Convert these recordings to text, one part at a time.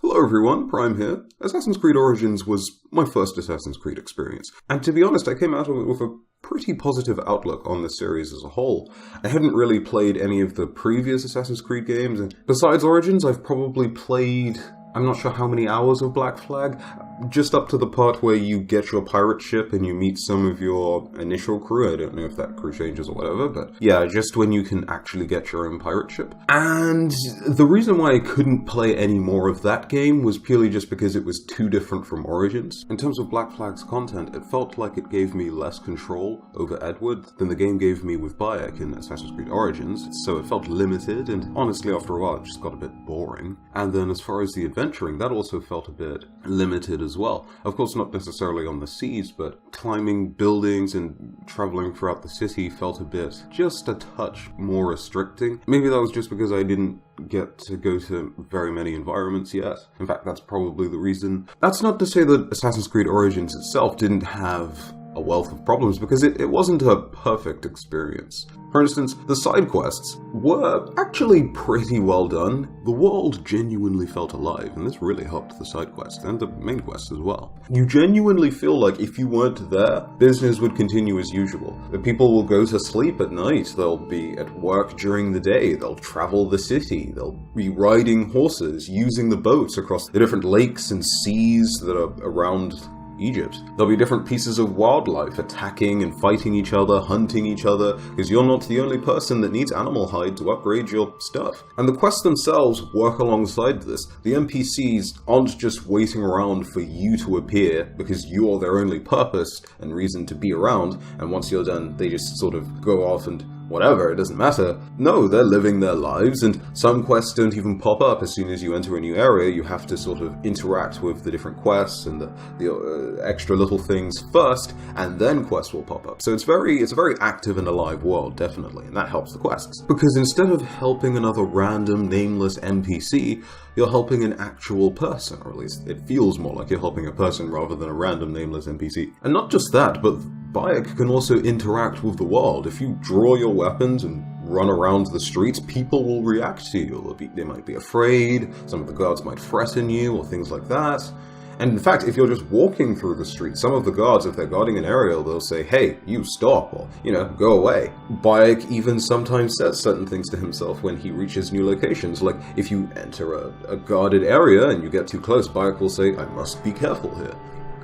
Hello everyone, Prime here. Assassin's Creed Origins was my first Assassin's Creed experience, and to be honest, I came out of it with a pretty positive outlook on the series as a whole. I hadn't really played any of the previous Assassin's Creed games, and besides Origins, I've probably played, I'm not sure how many hours of Black Flag, just up to the part where you get your pirate ship and you meet some of your initial crew. I don't know if that crew changes or whatever, but yeah, just when you can actually get your own pirate ship. And the reason why I couldn't play any more of that game was purely just because it was too different from Origins. In terms of Black Flag's content, it felt like it gave me less control over Edward than the game gave me with Bayek in Assassin's Creed Origins, so it felt limited, and honestly after a while it just got a bit boring. And then as far as the adventuring, that also felt a bit limited as well. Of course, not necessarily on the seas, but climbing buildings and traveling throughout the city felt a bit, just a touch more restricting. Maybe that was just because I didn't get to go to very many environments yet. In fact, that's probably the reason. That's not to say that Assassin's Creed Origins itself didn't have a wealth of problems, because it wasn't a perfect experience. For instance, the side quests were actually pretty well done. The world genuinely felt alive, and this really helped the side quests, and the main quests as well. You genuinely feel like if you weren't there, business would continue as usual. The people will go to sleep at night, they'll be at work during the day, they'll travel the city, they'll be riding horses, using the boats across the different lakes and seas that are around Egypt. There'll be different pieces of wildlife attacking and fighting each other, hunting each other, because you're not the only person that needs animal hide to upgrade your stuff. And the quests themselves work alongside this. The NPCs aren't just waiting around for you to appear because you're their only purpose and reason to be around, and once you're done, they just sort of go off and whatever, it doesn't matter. No, they're living their lives, and some quests don't even pop up as soon as you enter a new area. You have to sort of interact with the different quests and the extra little things first, and then quests will pop up. So it's a very active and alive world, definitely, and that helps the quests. Because instead of helping another random, nameless NPC, you're helping an actual person, or at least it feels more like you're helping a person rather than a random, nameless NPC. And not just that, but Bayek can also interact with the world. If you draw your weapons and run around the streets, people will react to you. They might be afraid, some of the guards might threaten you, or things like that. And in fact, if you're just walking through the street, some of the guards, if they're guarding an area, they'll say, hey, you stop, or, go away. Bayek even sometimes says certain things to himself when he reaches new locations, like if you enter a guarded area and you get too close, Bayek will say, I must be careful here.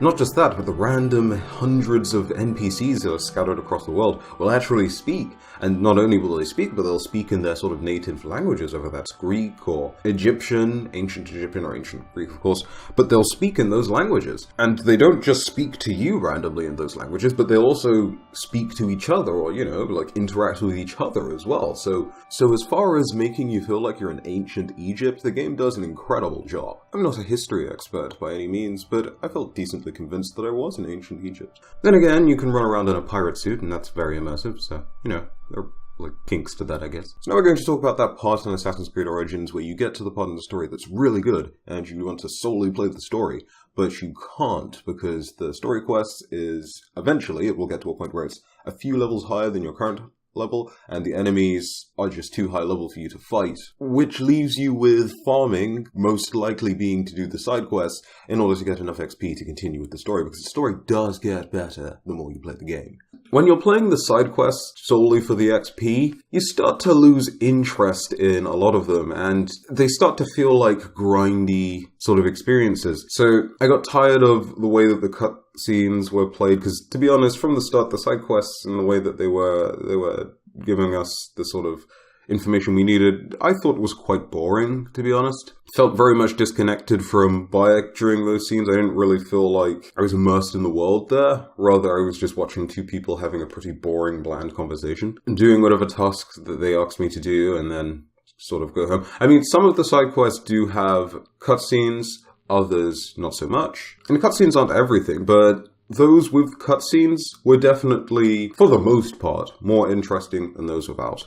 Not just that, but the random hundreds of NPCs that are scattered across the world will actually speak. And not only will they speak, but they'll speak in their sort of native languages, whether that's Greek or Egyptian, ancient Egyptian or ancient Greek, of course. But they'll speak in those languages. And they don't just speak to you randomly in those languages, but they'll also speak to each other or, interact with each other as well. So as far as making you feel like you're in ancient Egypt, the game does an incredible job. I'm not a history expert by any means, but I felt decently convinced that I was in ancient Egypt. Then again, you can run around in a pirate suit, and that's very immersive, so, there are like kinks to that, I guess. So now we're going to talk about that part in Assassin's Creed Origins where you get to the part in the story that's really good, and you want to solely play the story, but you can't, because the story quest is, eventually, it will get to a point where it's a few levels higher than your current level, and the enemies are just too high level for you to fight, which leaves you with farming, most likely being to do the side quests, in order to get enough XP to continue with the story, because the story does get better the more you play the game. When you're playing the side quests solely for the XP, you start to lose interest in a lot of them, and they start to feel like grindy sort of experiences. So I got tired of the way that the cutscenes were played, because to be honest, from the start, the side quests and the way that they were giving us the sort of information we needed, I thought was quite boring, to be honest. Felt very much disconnected from Bayek during those scenes. I didn't really feel like I was immersed in the world there. Rather, I was just watching two people having a pretty boring, bland conversation, and doing whatever tasks that they asked me to do, and then sort of go home. I mean, some of the side quests do have cutscenes, others not so much. And cutscenes aren't everything, but those with cutscenes were definitely, for the most part, more interesting than those without.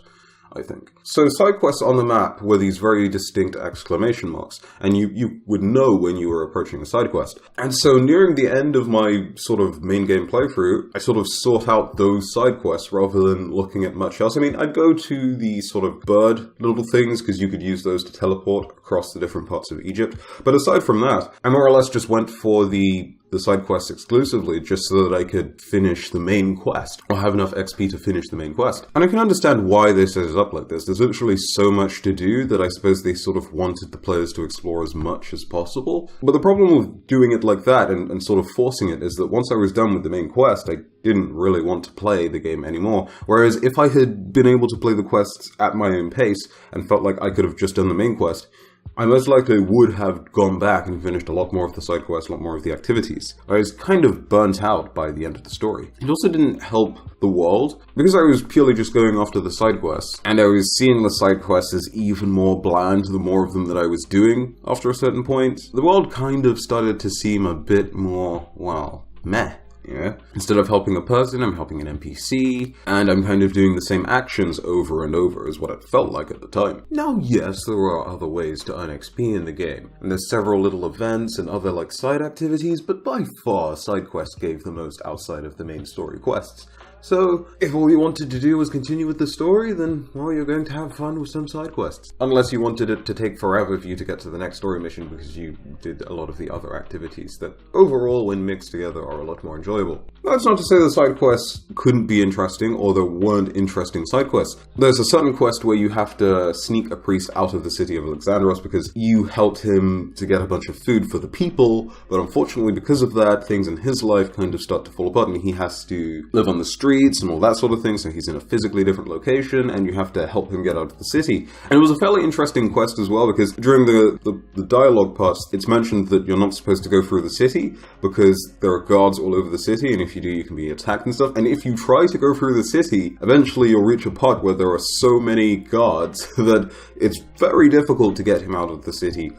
I think. So side quests on the map were these very distinct exclamation marks, and you would know when you were approaching a side quest. And so nearing the end of my sort of main game playthrough, I sort of sought out those side quests rather than looking at much else. I mean, I'd go to the sort of bird little things, because you could use those to teleport across the different parts of Egypt. But aside from that, I more or less just went for the side quests exclusively, just so that I could finish the main quest, or have enough XP to finish the main quest. And I can understand why they set it up like this. There's literally so much to do that I suppose they sort of wanted the players to explore as much as possible. But the problem with doing it like that and sort of forcing it is that once I was done with the main quest, I didn't really want to play the game anymore. Whereas if I had been able to play the quests at my own pace and felt like I could have just done the main quest, I most likely would have gone back and finished a lot more of the side quests, a lot more of the activities. I was kind of burnt out by the end of the story. It also didn't help the world, because I was purely just going after the side quests, and I was seeing the side quests as even more bland the more of them that I was doing after a certain point. The world kind of started to seem a bit more, well, meh. Yeah. Instead of helping a person, I'm helping an NPC, and I'm kind of doing the same actions over and over is what it felt like at the time. Now, yes, there are other ways to earn XP in the game, and there's several little events and other like side activities, but by far, side quests gave the most outside of the main story quests. So, if all you wanted to do was continue with the story, then, well, you're going to have fun with some side quests. Unless you wanted it to take forever for you to get to the next story mission because you did a lot of the other activities that, overall, when mixed together, are a lot more enjoyable. That's not to say the side quests couldn't be interesting, or there weren't interesting side quests. There's a certain quest where you have to sneak a priest out of the city of Alexandros because you helped him to get a bunch of food for the people, but unfortunately, because of that, things in his life kind of start to fall apart, and he has to live on the street and all that sort of thing, so he's in a physically different location, and you have to help him get out of the city. And it was a fairly interesting quest as well, because during the dialogue parts, it's mentioned that you're not supposed to go through the city, because there are guards all over the city, and if you do, you can be attacked and stuff. And if you try to go through the city, eventually you'll reach a part where there are so many guards that it's very difficult to get him out of the city,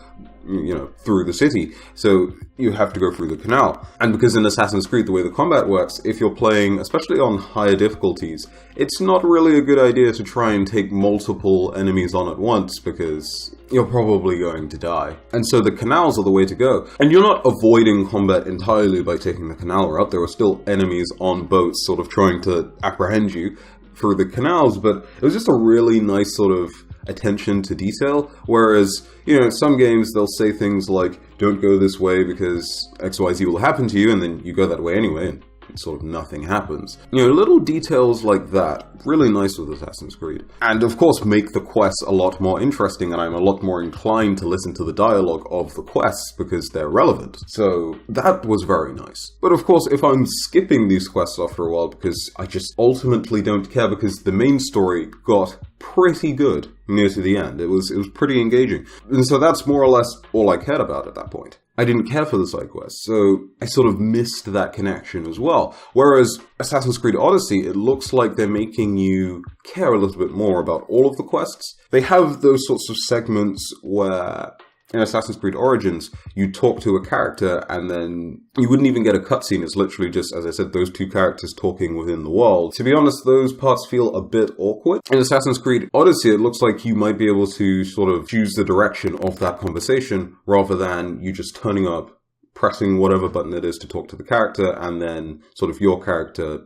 you know, through the city. So you have to go through the canal. And because in Assassin's Creed, the way the combat works, if you're playing, especially on higher difficulties, it's not really a good idea to try and take multiple enemies on at once, because you're probably going to die. And so the canals are the way to go. And you're not avoiding combat entirely by taking the canal route. There are still enemies on boats sort of trying to apprehend you through the canals, but it was just a really nice sort of attention to detail, whereas, you know, in some games they'll say things like, don't go this way because XYZ will happen to you, and then you go that way anyway, and sort of nothing happens. You know, little details like that, really nice with Assassin's Creed. And of course make the quests a lot more interesting, and I'm a lot more inclined to listen to the dialogue of the quests because they're relevant. So that was very nice. But of course, if I'm skipping these quests after a while because I just ultimately don't care, because the main story got pretty good near to the end. It was pretty engaging. And so that's more or less all I cared about at that point. I didn't care for the side quests, so I sort of missed that connection as well. Whereas Assassin's Creed Odyssey, it looks like they're making you care a little bit more about all of the quests. They have those sorts of segments where, in Assassin's Creed Origins, you talk to a character and then you wouldn't even get a cutscene. It's literally just, as I said, those two characters talking within the world. To be honest, those parts feel a bit awkward. In Assassin's Creed Odyssey, it looks like you might be able to sort of choose the direction of that conversation rather than you just turning up, pressing whatever button it is to talk to the character, and then sort of your character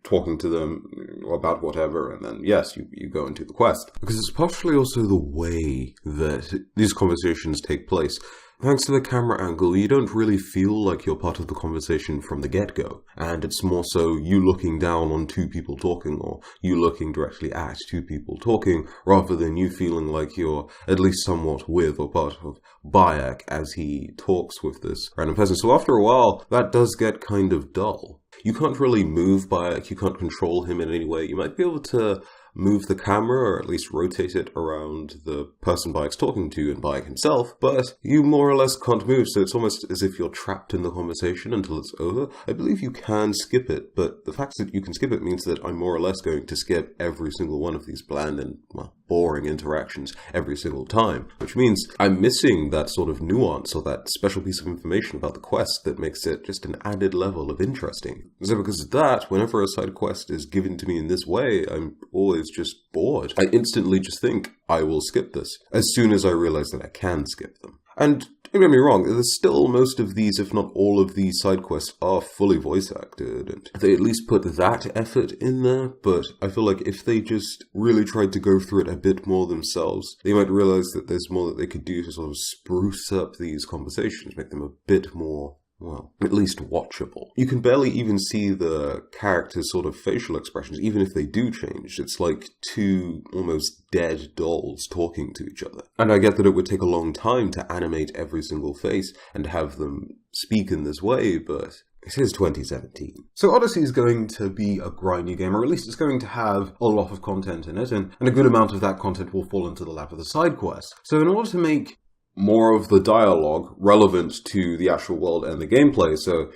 talking to them about whatever, and then, yes, you go into the quest. Because it's partially also the way that these conversations take place. Thanks to the camera angle, you don't really feel like you're part of the conversation from the get-go. And it's more so you looking down on two people talking, or you looking directly at two people talking, rather than you feeling like you're at least somewhat with or part of Bayek as he talks with this random person. So after a while, that does get kind of dull. You can't really move Bayek, you can't control him in any way. You might be able to move the camera, or at least rotate it around the person Bayek's talking to and Bayek himself, but you more or less can't move, so it's almost as if you're trapped in the conversation until it's over. I believe you can skip it, but the fact that you can skip it means that I'm more or less going to skip every single one of these bland and, well, boring interactions every single time, which means I'm missing that sort of nuance or that special piece of information about the quest that makes it just an added level of interesting. So because of that, whenever a side quest is given to me in this way, I'm always was just bored. I instantly just think, I will skip this, as soon as I realize that I can skip them. And don't get me wrong, there's still most of these, if not all of these side quests are fully voice acted, and they at least put that effort in there, but I feel like if they just really tried to go through it a bit more themselves, they might realize that there's more that they could do to sort of spruce up these conversations, make them a bit more, well, at least watchable. You can barely even see the characters' sort of facial expressions, even if they do change. It's like two almost dead dolls talking to each other. And I get that it would take a long time to animate every single face and have them speak in this way, but it is 2017. So Odyssey is going to be a grindy game, or at least it's going to have a lot of content in it, and a good amount of that content will fall into the lap of the side quests. So in order to make more of the dialogue relevant to the actual world and the gameplay. So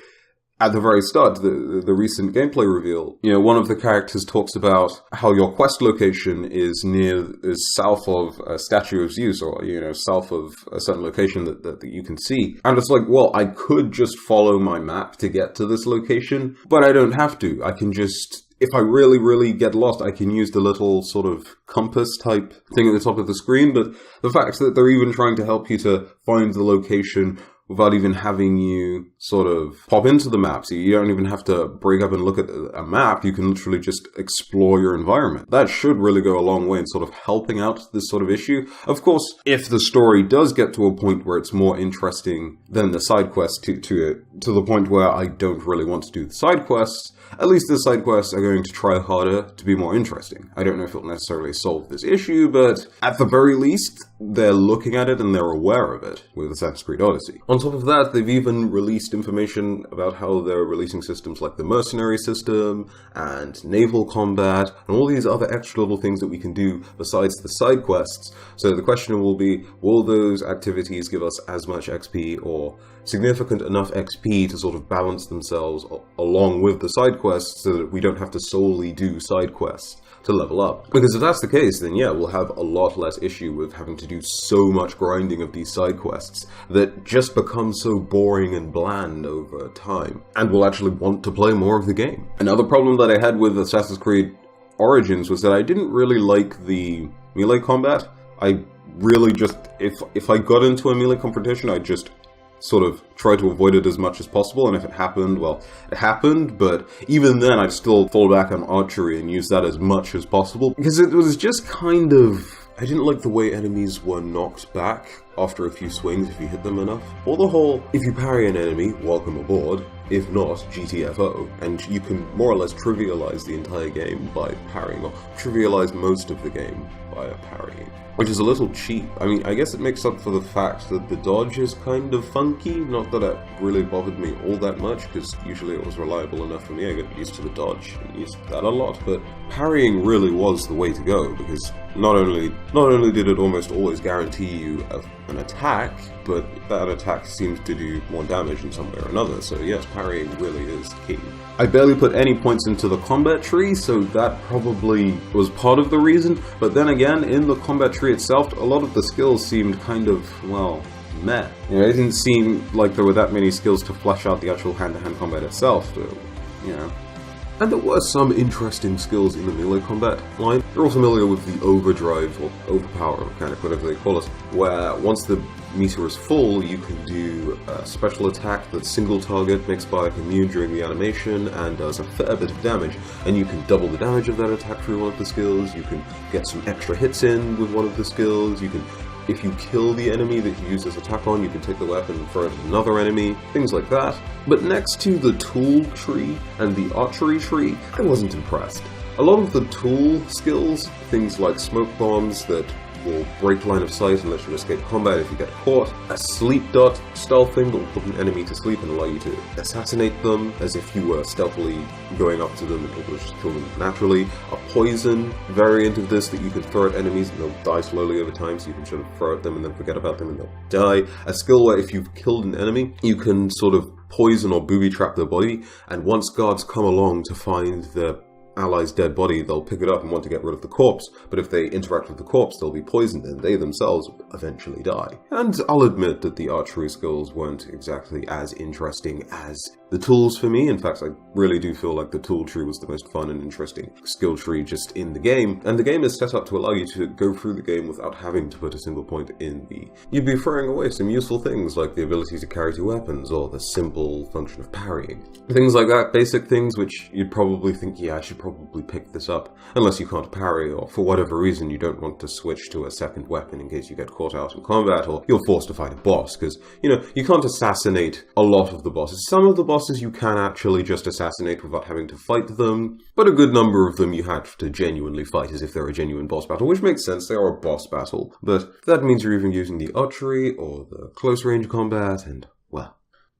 at the very start, the recent gameplay reveal, one of the characters talks about how your quest location is south of a statue of Zeus, or, south of a certain location that you can see. And it's like, well, I could just follow my map to get to this location, but I don't have to. I can just, if I really, really get lost, I can use the little sort of compass type thing at the top of the screen, but the fact that they're even trying to help you to find the location without even having you sort of pop into the map. So you don't even have to break up and look at a map. You can literally just explore your environment. That should really go a long way in sort of helping out this sort of issue. Of course, if the story does get to a point where it's more interesting than the side quests to the point where I don't really want to do the side quests, at least the side quests are going to try harder to be more interesting. I don't know if it'll necessarily solve this issue, but at the very least, they're looking at it and they're aware of it with Assassin's Creed Odyssey. On top of that, they've even released information about how they're releasing systems like the mercenary system and naval combat and all these other extra little things that we can do besides the side quests. So the question will be, will those activities give us as much XP or significant enough XP to sort of balance themselves along with the side quests so that we don't have to solely do side quests to level up? Because if that's the case, then yeah, we'll have a lot less issue with having to do so much grinding of these side quests that just become so boring and bland over time, and we'll actually want to play more of the game. Another problem that I had with Assassin's Creed Origins was that I didn't really like the melee combat. I really just, if I got into a melee confrontation, I just sort of try to avoid it as much as possible, and if it happened, well, it happened, but even then I'd still fall back on archery and use that as much as possible, because it was just kind of, I didn't like the way enemies were knocked back after a few swings if you hit them enough. Or the whole, if you parry an enemy, welcome aboard, if not, GTFO, and you can more or less trivialize the entire game by parrying, or trivialize most of the game by parrying. Which is a little cheap. I mean, I guess it makes up for the fact that the dodge is kind of funky. Not that it really bothered me all that much, because usually it was reliable enough for me. I got used to the dodge and used that a lot. But parrying really was the way to go, because not only did it almost always guarantee you an attack, but that attack seems to do more damage in some way or another. So yes, parrying really is key. I barely put any points into the combat tree, so that probably was part of the reason. But then again, in the combat tree itself, a lot of the skills seemed kind of, well, meh. It didn't seem like there were that many skills to flesh out the actual hand-to-hand combat itself, And there were some interesting skills in the melee combat line. You're all familiar with the overdrive, or overpower mechanic, whatever they call it, where once the meter is full, you can do a special attack that's single target, makes Bionic immune during the animation, and does a fair bit of damage. And you can double the damage of that attack through one of the skills, you can get some extra hits in with one of the skills, you can, if you kill the enemy that you use this attack on, you can take the weapon and throw it at another enemy, things like that. But next to the tool tree and the archery tree, I wasn't impressed. A lot of the tool skills, things like smoke bombs that will break line of sight and let you escape combat if you get caught, a sleep dot stealth thing that will put an enemy to sleep and allow you to assassinate them as if you were stealthily going up to them and able to just kill them naturally, a poison variant of this that you can throw at enemies and they'll die slowly over time, so you can sort of throw at them and then forget about them and they'll die, a skill where if you've killed an enemy, you can sort of poison or booby trap their body, and once guards come along to find their ally's dead body, they'll pick it up and want to get rid of the corpse, but if they interact with the corpse, they'll be poisoned and they themselves will eventually die. And I'll admit that the archery skills weren't exactly as interesting as the tools for me. In fact, I really do feel like the tool tree was the most fun and interesting skill tree just in the game. And the game is set up to allow you to go through the game without having to put a single point in the... You'd be throwing away some useful things like the ability to carry two weapons or the simple function of parrying. Things like that, basic things which you'd probably think, yeah, I should probably pick this up. Unless you can't parry or for whatever reason you don't want to switch to a second weapon in case you get caught out in combat or you're forced to fight a boss. Because, you know, you can't assassinate a lot of the bosses. Some of the bosses you can actually just assassinate without having to fight them, but a good number of them you have to genuinely fight as if they're a genuine boss battle, which makes sense, they are a boss battle, but that means you're even using the archery or the close range combat, and, well.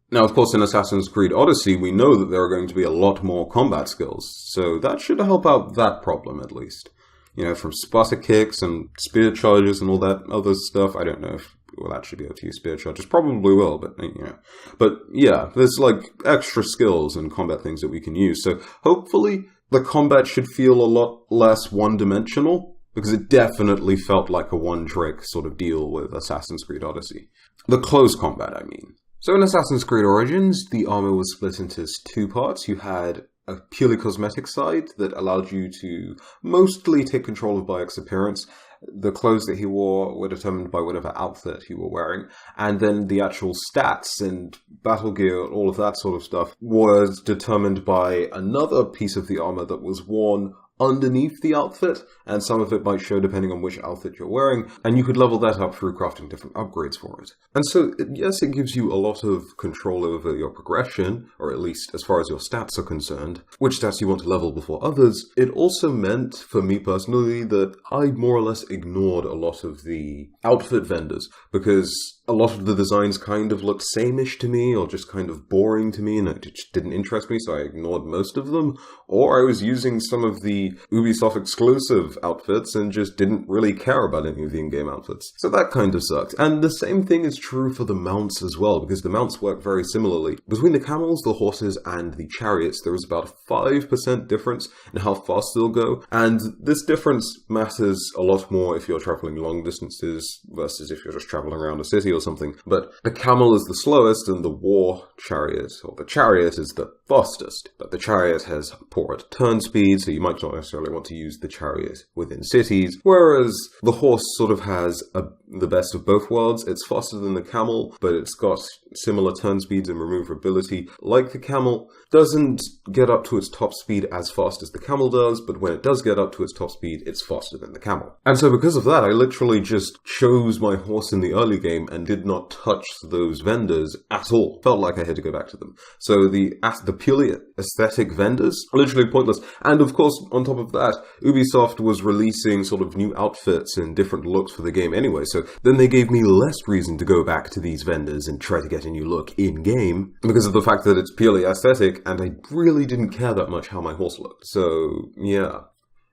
Now, of course, in Assassin's Creed Odyssey, we know that there are going to be a lot more combat skills, so that should help out that problem, at least. You know, from sputter kicks and spear charges and all that other stuff, I don't know if we'll actually be able to use spear charges. Probably will, but, you know. But, yeah, there's, like, extra skills and combat things that we can use, so hopefully the combat should feel a lot less one-dimensional, because it definitely felt like a one-trick sort of deal with Assassin's Creed Odyssey. The close combat, I mean. So in Assassin's Creed Origins, the armor was split into two parts. You had a purely cosmetic side that allowed you to mostly take control of Bayek's appearance. The clothes that he wore were determined by whatever outfit you were wearing, and then the actual stats and battle gear, all of that sort of stuff, was determined by another piece of the armor that was worn underneath the outfit, and some of it might show depending on which outfit you're wearing, and you could level that up through crafting different upgrades for it. And so, yes, it gives you a lot of control over your progression, or at least as far as your stats are concerned, which stats you want to level before others. It also meant, for me personally, that I more or less ignored a lot of the outfit vendors, because a lot of the designs kind of looked same-ish to me, or just kind of boring to me, and it just didn't interest me, so I ignored most of them. Or I was using some of the Ubisoft exclusive outfits and just didn't really care about any of the in-game outfits. So that kind of sucked. And the same thing is true for the mounts as well, because the mounts work very similarly. Between the camels, the horses, and the chariots, there is about a 5% difference in how fast they'll go, and this difference matters a lot more if you're traveling long distances versus if you're just traveling around a city or something. But the camel is the slowest, and the war chariot, or the chariot, is the fastest. But the chariot has poorer turn speed, so you might not necessarily want to use the chariot within cities, whereas the horse sort of has the best of both worlds. It's faster than the camel, but it's got similar turn speeds and maneuverability. Like the camel, doesn't get up to its top speed as fast as the camel does, but when it does get up to its top speed, it's faster than the camel. And so because of that, I literally just chose my horse in the early game and did not touch those vendors at all. Felt like I had to go back to them. So the purely aesthetic vendors are literally pointless. And of course, on top of that, Ubisoft was releasing sort of new outfits and different looks for the game anyway, so then they gave me less reason to go back to these vendors and try to get a new look in-game, because of the fact that it's purely aesthetic, and I really didn't care that much how my horse looked. So, yeah.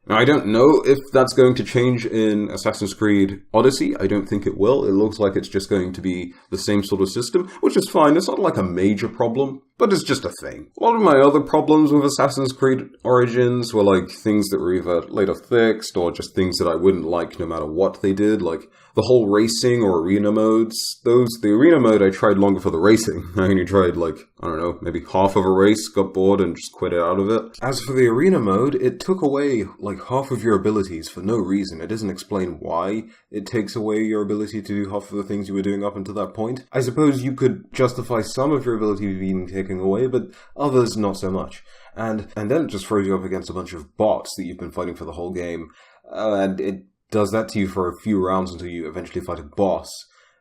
Now, I don't know if that's going to change in Assassin's Creed Odyssey. I don't think it will. It looks like it's just going to be the same sort of system, which is fine. It's not like a major problem, but it's just a thing. A lot of my other problems with Assassin's Creed Origins were like things that were either later fixed or just things that I wouldn't like no matter what they did, like the whole racing or arena modes. The arena mode I tried longer for the racing. I only tried like, I don't know, maybe half of a race, got bored and just quit it out of it. As for the arena mode, it took away like half of your abilities for no reason. It doesn't explain why it takes away your ability to do half of the things you were doing up until that point. I suppose you could justify some of your ability being taken away, but others not so much. And then it just throws you up against a bunch of bots that you've been fighting for the whole game, and it does that to you for a few rounds until you eventually fight a boss.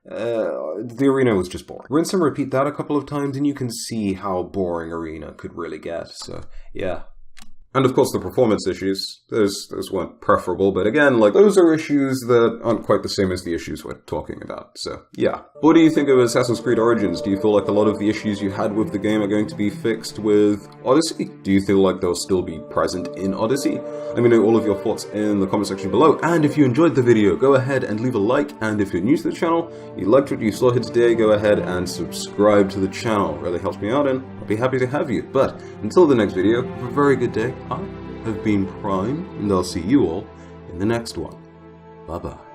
The arena was just boring. Rinse and repeat that a couple of times and you can see how boring arena could really get, so yeah. And of course the performance issues, those weren't preferable, but again, like, those are issues that aren't quite the same as the issues we're talking about, so yeah. What do you think of Assassin's Creed Origins? Do you feel like a lot of the issues you had with the game are going to be fixed with Odyssey? Do you feel like they'll still be present in Odyssey? Let me know all of your thoughts in the comment section below, and if you enjoyed the video, go ahead and leave a like, and if you're new to the channel, you liked what you saw here today, go ahead and subscribe to the channel. It really helps me out, and I'll be happy to have you. But until the next video, have a very good day. I have been Prime, and I'll see you all in the next one. Bye-bye.